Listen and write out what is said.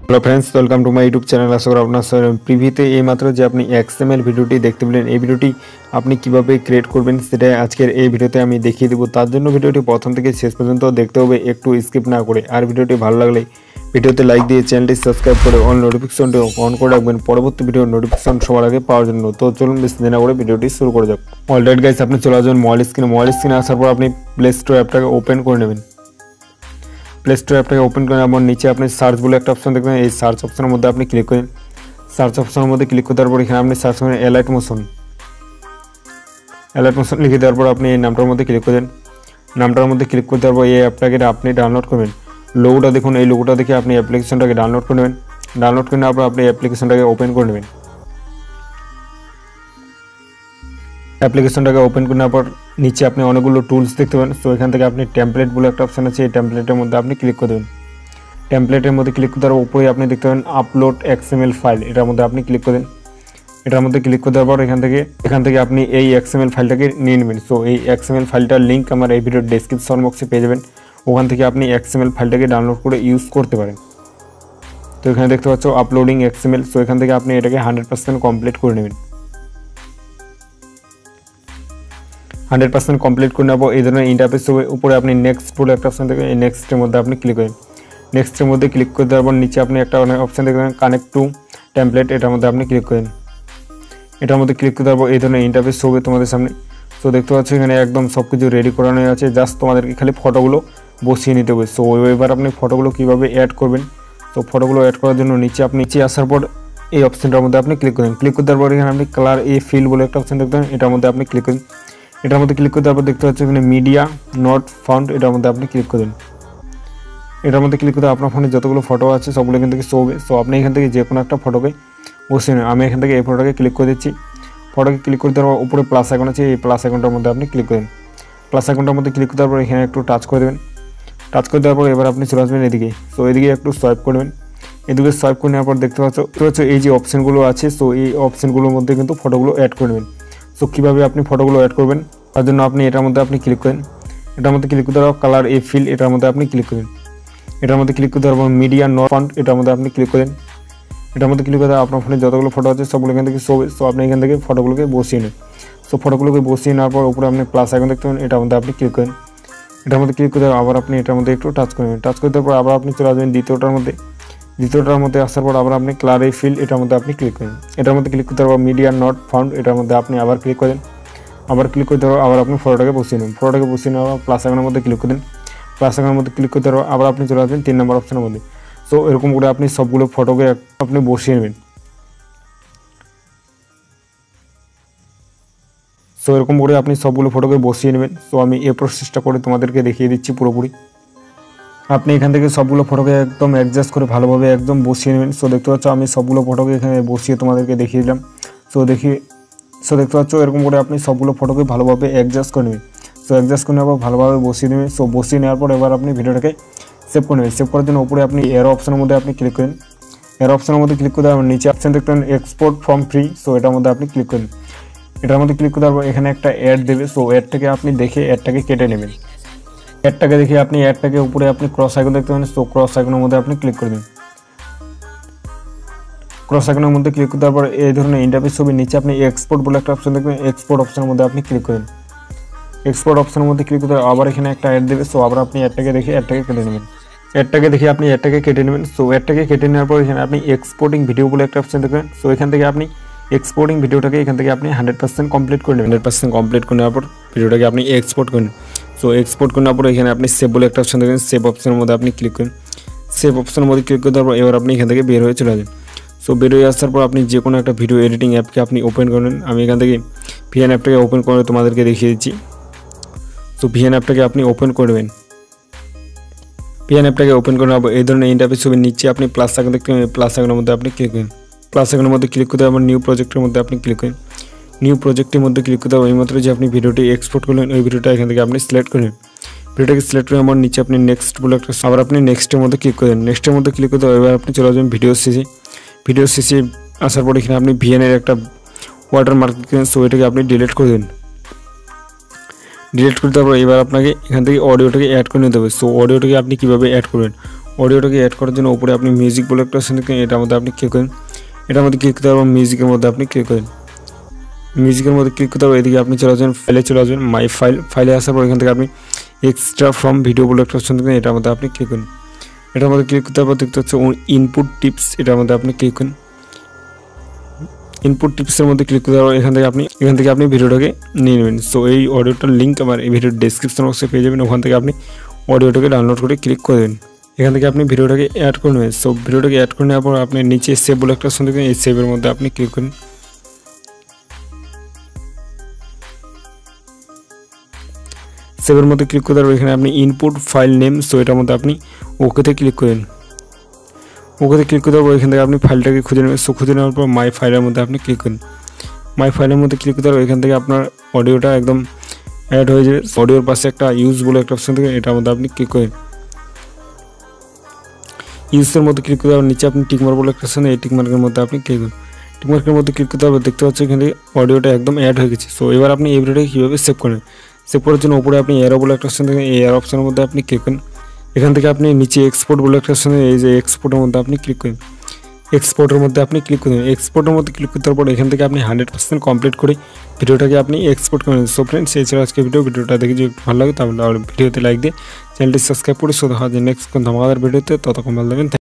Hello friends, welcome to my YouTube channel. आशा कরি আপনার প্রিভিউতে এইমাত্র যে আপনি XML ভিডিওটি দেখতে পেলেন, এই ভিডিওটি আপনি কিভাবে ক্রিয়েট করবেন সেটা আজকের এই ভিডিওতে আমি দেখিয়ে দেব। তার জন্য ভিডিওটি প্রথম থেকে শেষ পর্যন্ত দেখতে হবে, একটু স্কিপ না করে। আর ভিডিওটি ভালো লাগলে ভিডিওতে লাইক দিয়ে চ্যানেলটি সাবস্ক্রাইব করে অল নোটিফিকেশনটি অন করে রাখবেন পরবর্তী ভিডিওর নোটিফিকেশন সবার আগে পাওয়ার জন্য। তো চলুন বেশি দেরি না করে ভিডিওটি শুরু করা যাক। অলরাইট গাইস, আপনি চলে আসবেন মোবাইল স্ক্রিনে আসার পর আপনি প্লে স্টোর অ্যাপটাকে ওপেন করে নেবেন। প্লে স্টোর অ্যাপটাকে ওপেন করে আমার নিচে আপনি সার্চ বলে একটা অপশন দেখবেন। এই সার্চ অপশনের মধ্যে আপনি ক্লিক করেন। সার্চ অপশনের মধ্যে ক্লিক করে দেওয়ার পর এখানে আপনি সার্চ করেন এলাইট মোশন লিখে দেওয়ার পর আপনি এই নামটার মধ্যে ক্লিক করেন। নামটার মধ্যে ক্লিক করে দেওয়ার পর এই অ্যাপটাকে আপনি ডাউনলোড করবেন। লোগোটা দেখুন, এই লোগোটা দেখে আপনি অ্যাপ্লিকেশনটাকে ডাউনলোড করে নেবেন। ডাউনলোড করে নেওয়ার পর আপনি অ্যাপ্লিকেশনটাকে ওপেন করে নেবেন। অ্যাপ্লিকেশনটাকে ওপেন করে নেওয়ার পর নিচে আপনি অনেকগুলো টুলস দেখতে পাবেন। সো এখান থেকে আপনি টেমপ্লেট বলে একটা অপশন আছে, এই টেমপ্লেটের মধ্যে আপনি ক্লিক করে দেবেন। টেমপ্লেটের মধ্যে ক্লিক করে দেওয়ার উপরে আপনি দেখতে পাবেন আপলোড XML ফাইল, এটার মধ্যে আপনি ক্লিক করে দেন। এটার মধ্যে ক্লিক করে দেওয়ার পর এখান থেকে আপনি এই XML ফাইলটাকে নিয়ে নেবেন। সো এই XML ফাইলটার লিঙ্ক আমার এই ভিডিওর ডেসক্রিপশন বক্সে পেয়ে যাবেন। ওখান থেকে আপনি XML ফাইলটাকে ডাউনলোড করে ইউজ করতে পারেন। তো এখানে দেখতে পাচ্ছ আপলোডিং XML। সো এখান থেকে আপনি এটাকে 100% কমপ্লিট করে নেবেন। 100% কমপ্লিট করে নেব। এই ধরনের ইন্টারফেস উপরে আপনি নেক্সট বলে একটা অপশন দেখবেন। এই নেক্সটের মধ্যে আপনি ক্লিক করেন। নেক্সটের মধ্যে ক্লিক করে দেওয়ার পর নিচে আপনি একটা অপশন দেখবেন কানেক্ট টু টেমপ্লেট, এটার মধ্যে আপনি ক্লিক করেন। এটার মধ্যে ক্লিক করে দেওয়ার পর এই ধরনের ইন্টারফেস হবে তোমাদের সামনে। তো দেখতে পাচ্ছ এখানে একদম সব কিছু রেডি করানো আছে, জাস্ট তোমাদেরকে খালি ফটোগুলো বসিয়ে নিতে হবে। সো এবার আপনি ফটোগুলো কীভাবে অ্যাড করবেন, তো ফটোগুলো অ্যাড করার জন্য নিচে আসার পর এই অপশনটার মধ্যে আপনি ক্লিক করেন। ক্লিক করে দেওয়ার পর এখানে আপনি কালার এ ফিল বলে একটা অপশন দেখবেন, এটার মধ্যে আপনি ক্লিক করেন। এটার মধ্যে ক্লিক করে দেওয়ার পর দেখতে পাচ্ছেন এখানে মিডিয়া নট ফাউন্ড, এটার মধ্যে আপনি ক্লিক করেন। এটার মধ্যে ক্লিক করে আপনার ফোনে যতগুলো ফটো আছে সবগুলো এখান থেকে শো হবে। সো আপনি এখান থেকে যে কোনো একটা ফটোকে বসিয়ে নেন। আমি এখান থেকে এই ফটোটাকে ক্লিক করে দিচ্ছি। ফটোকে ক্লিক করে দেওয়ার উপরে প্লাস আইকন আছে, এই প্লাস আইকনটার মধ্যে আপনি ক্লিক করেন। প্লাস আইকনটার মধ্যে ক্লিক করে দেওয়ার পর এখানে একটু টাচ করে দেবেন। টাচ করে দেওয়ার পর এবার আপনি চলে আসবেন এদিকে। সো এদিকে একটু সোয়াইপ করবেন। এদিকে সোয়াইপ করে নেওয়ার পর দেখতে পাচ্ছ এই যে অপশানগুলো আছে, সো এই অপশানগুলোর মধ্যে কিন্তু ফটোগুলো অ্যাড করে নেবেন। সো কীভাবে আপনি ফটোগুলো অ্যাড করবেন তার জন্য আপনি এটার মধ্যে আপনি ক্লিক করেন। এটার মধ্যে ক্লিক করে দেওয়ার কালার এ ফিল, এটার মধ্যে আপনি ক্লিক করেন। এটার মধ্যে ক্লিক করে দেওয়ার পর মিডিয়া নট ফাউন্ড, এটার মধ্যে আপনি ক্লিক করেন। এটার মধ্যে ক্লিক করে দেওয়া আপনার ফোনে যতগুলো ফটো আছে সবগুলো এখান থেকে শো হবে। সো আপনি এখান থেকে ফটোগুলোকে বসিয়ে নেন। সো ফটোগুলোকে বসিয়ে নেওয়ার পর উপরে আপনি প্লাস আইকন দেখতে পাবেন, এটার মধ্যে আপনি ক্লিক করেন। এটার মধ্যে ক্লিক করে আবার আপনি এটার মধ্যে একটু টাচ করবেন। টাচ করে দেওয়ার পর আবার আপনি চলে আসবেন দ্বিতীয়টার মধ্যে আসার পর আবার আপনি কালার এ ফিল, এটার মধ্যে আপনি ক্লিক করেন। এটার মধ্যে ক্লিক করে দেওয়ার পর মিডিয়া নট ফাউন্ড, এটার মধ্যে আপনি আবার ক্লিক করেন। আবার ক্লিক করে দেওয়ার আবার আপনি ফটোটাকে বসিয়ে নেন। ফটোটাকে বসিয়ে নেওয়ার প্লাস আইকনের মধ্যে ক্লিক করেন। প্লাস আইকনের মধ্যে ক্লিক করে দেওয়ার আবার আপনি চলে আসবেন 3 নম্বর অপশনের মধ্যে। সো এরকম করে আপনি সবগুলো ফটোকে আপনি বসিয়ে নেবেন। সো এরকম করে আপনি সবগুলো ফটোকে বসিয়ে নেবেন। সো আমি এই প্রসেসটা করে তোমাদেরকে দেখিয়ে দিচ্ছি পুরোপুরি। আপনি এখান থেকে সবগুলো ফটোকে একদম অ্যাডজাস্ট করে ভালোভাবে একদম বসিয়ে নেবেন। সো দেখতে পাচ্ছ আমি সবগুলো ফটোকে এখানে বসিয়ে তোমাদেরকে দেখিয়ে দিলাম। সো দেখতে পাচ্ছ এরকম করে আপনি সবগুলো ফটোকে ভালোভাবে অ্যাডজাস্ট করে নেবেন। সো অ্যাডজাস্ট করে নেওয়ার পর ভালোভাবে বসিয়ে নেবেন। সো বসিয়ে নেওয়ার পর এবার আপনি ভিডিওটাকে সেভ করে নেবেন। সেভ করার জন্য উপরে আপনি এরো অপশনের মধ্যে আপনি ক্লিক করেন। এরো অপশনের মধ্যে ক্লিক করে দেওয়ার নিচে অপশন দেখতে পাবেন এক্সপোর্ট ফ্রম ফ্রি। সো এটার মধ্যে আপনি ক্লিক করেন। এটার মধ্যে ক্লিক করে দেওয়ার পর এখানে একটা অ্যাড দেবে। সো অ্যাডটাকে আপনি দেখে অ্যাডটাকে কেটে নেবেন। অ্যাডটাকে দেখে আপনি অ্যাডটাকে উপরে আপনি ক্রস আইকন দেখতে পাবেন। সো ক্রস আইকনের মধ্যে আপনি ক্লিক করে দিন। ক্রস আইকনের মধ্যে ক্লিক করে দেওয়ার পর এই ধরনের ইন্টারফেস হবে। নিচে আপনি এক্সপোর্ট বলে একটা অপশন দেখবেন, এক্সপোর্ট অপশনের মধ্যে আপনি ক্লিক করেন। এক্সপোর্ট অপশনের মধ্যে ক্লিক করে আবার এখানে একটা অ্যাড দেবে। সো আবার আপনি অ্যাডটাকে দেখে অ্যাডটাকে কেটে নেবেন। সো অ্যাডটাকে কেটে নেওয়ার পর এখানে আপনি এক্সপোর্টিং ভিডিও বলে একটা অপশন দেখবেন। সো এখান থেকে আপনি এক্সপোর্টিং ভিডিওটাকে এখান থেকে আপনি 100% কমপ্লিট করে নেবেন। 100% কমপ্লিট করে নেওয়ার পর ভিডিওটাকে আপনি এক্সপোর্ট করেন। সো এক্সপোর্ট করে নেওয়ার পর এখানে আপনি সেভ বলে একটা অপশন দেখবেন। সেভ অপশনের মধ্যে আপনি ক্লিক করেন। সেভ অপশনের মধ্যে ক্লিক করে দেওয়ার পর এবার আপনি এখান থেকে বের হয়ে চলে যাবেন। সো বের হয়ে আসার পর আপনি যে কোনো একটা ভিডিও এডিটিং অ্যাপকে আপনি ওপেন করেন। আমি এখান থেকে ভিএন অ্যাপটাকে ওপেন করে তোমাদেরকে দেখিয়ে দিচ্ছি। সো ভিএন অ্যাপটাকে আপনি ওপেন করবেন। ভিএন অ্যাপটাকে ওপেন করে নেওয়ার এই ধরনের ইন্টারফেস হবে। নিচে আপনি প্লাস আইকন দেখতে পাবেন, প্লাস আইকনের মধ্যে আপনি ক্লিক করেন। প্লাস আইকনের মধ্যে ক্লিক করে আবার নিউ প্রজেক্টের মধ্যে আপনি ক্লিক করেন। নিউ প্রজেক্টের মধ্যে ক্লিক করে দেওয়া এইমাত্র যে আপনি ভিডিওটি এক্সপোর্ট করলেন ওই ভিডিওটা এখান থেকে আপনি সিলেক্ট করেন। ভিডিওটাকে সিলেক্ট করে আমার নিচে আপনি নেক্সট বলে একটা আবার আপনি নেক্সটের মধ্যে ক্লিক করেন। নেক্সটের মধ্যে ক্লিক করে দেওয়া এবার আপনি চলে আসবেন ভিডিও শেষে আসার পর এখানে আপনি ভিএনের একটা ওয়াটারমার্ক দেখেন। সো এটাকে আপনি ডিলিট করে দেন। ডিলিট করে দেওয়ার পর এবার আপনাকে এখান থেকে অডিওটাকে অ্যাড করে নিতে হবে। সো অডিওটাকে আপনি কীভাবে অ্যাড করবেন, অডিওটাকে অ্যাড করার জন্য উপরে আপনি মিউজিক বলে একটা অপশন দেখেন, এটার মধ্যে আপনি ক্লিক করেন। এটার মধ্যে ক্লিক করতে পারবেন, মিউজিকের মধ্যে আপনি ক্লিক করেন। মিউজিকের মধ্যে ক্লিক করতে পারবেন, এদিকে আপনি চলে আসবেন ফাইলে, চলে আসবেন মাই ফাইলে আসার পর এখান থেকে আপনি এক্সট্রা ফ্রম ভিডিও বলে একটা অপশন দেখেন, এটার মধ্যে আপনি ক্লিক করেন। এটার মধ্যে ক্লিক করতে পারবেন, দেখতে হচ্ছে ইনপুট টিপস, এটার মধ্যে আপনি ক্লিক করেন। ইনপুট টিপসের মধ্যে ক্লিক করতে পারবেন, এখান থেকে আপনি ভিডিওটাকে নিয়ে নেবেন। সো এই অডিওটার লিঙ্ক আমার এই ভিডিওর ডেসক্রিপশন বক্সে পেয়ে যাবেন, ওখান থেকে আপনি অডিওটাকে ডাউনলোড করে ক্লিক করে দেবেন। এখান থেকে আপনি ভিডিওটাকে অ্যাড করে নেবেন। সো ভিডিওটাকে অ্যাড করে নেওয়ার পর আপনি নিচে সেভ বলে একটা অপশন দেখবেন, এই সেভের মধ্যে আপনি ক্লিক করেন। সেভের মধ্যে ক্লিক করতে পারবেন, এখানে আপনি ইনপুট ফাইল নেম, সো এটার মধ্যে আপনি ওকেতে ক্লিক করেন। ওকেতে ক্লিক করতে পারবো, এখান থেকে আপনি ফাইলটাকে খুঁজে নেবেন। সো খুঁজে নেওয়ার পর মাই ফাইলের মধ্যে আপনি ক্লিক করেন। মাই ফাইলের মধ্যে ক্লিক করতে পারবো, এখান থেকে আপনার অডিওটা একদম অ্যাড হয়ে যাবে। অডিওর পাশে একটা ইউজ বলে একটা অপশন থাকে, এটার মধ্যে আপনি ক্লিক করেন। ইউজের মধ্যে ক্লিক করতে পারবেন, নিচে আপনি টিকমার্ক বলে একটা অপশন, এই টিকমার্কের মধ্যে আপনি ক্লিক করেন। টিকমার্কের মধ্যে ক্লিক করতে পারবেন, দেখতে পাচ্ছেন এখানে অডিওটা একদম অ্যাড হয়ে গেছে। সো এবার আপনি এই ভিডিওটাকে কীভাবে সেভ করেন, সেভ করার জন্য উপরে আপনি এরো বলে একটা অপশন দেখেন, এই এরো অপশনের মধ্যে আপনি ক্লিক করেন। এখান থেকে আপনি নিচে এক্সপোর্ট বলে একটা অপশন, এই যে এক্সপোর্টের মধ্যে আপনি ক্লিক করেন। এক্সপোর্টের মধ্যে আপনি ক্লিক করেন। এক্সপোর্টের মধ্যে ক্লিক করতে পর এখান থেকে আপনি 100% কমপ্লিট করে ভিডিওটাকে আপনি এক্সপোর্ট করেন। সো ফ্রেন্ডস, এই ছিল আজকে ভিডিওটা দেখে যদি ভালো লাগে তাহলে ভিডিওতে লাইক দিয়ে চ্যানেলটি সাবস্ক্রাইব করে, সো দেখা হবে নেক্সট কোন ধামাকাদার ভিডিওতে। ততক্ষণ ভালো থাকবেন।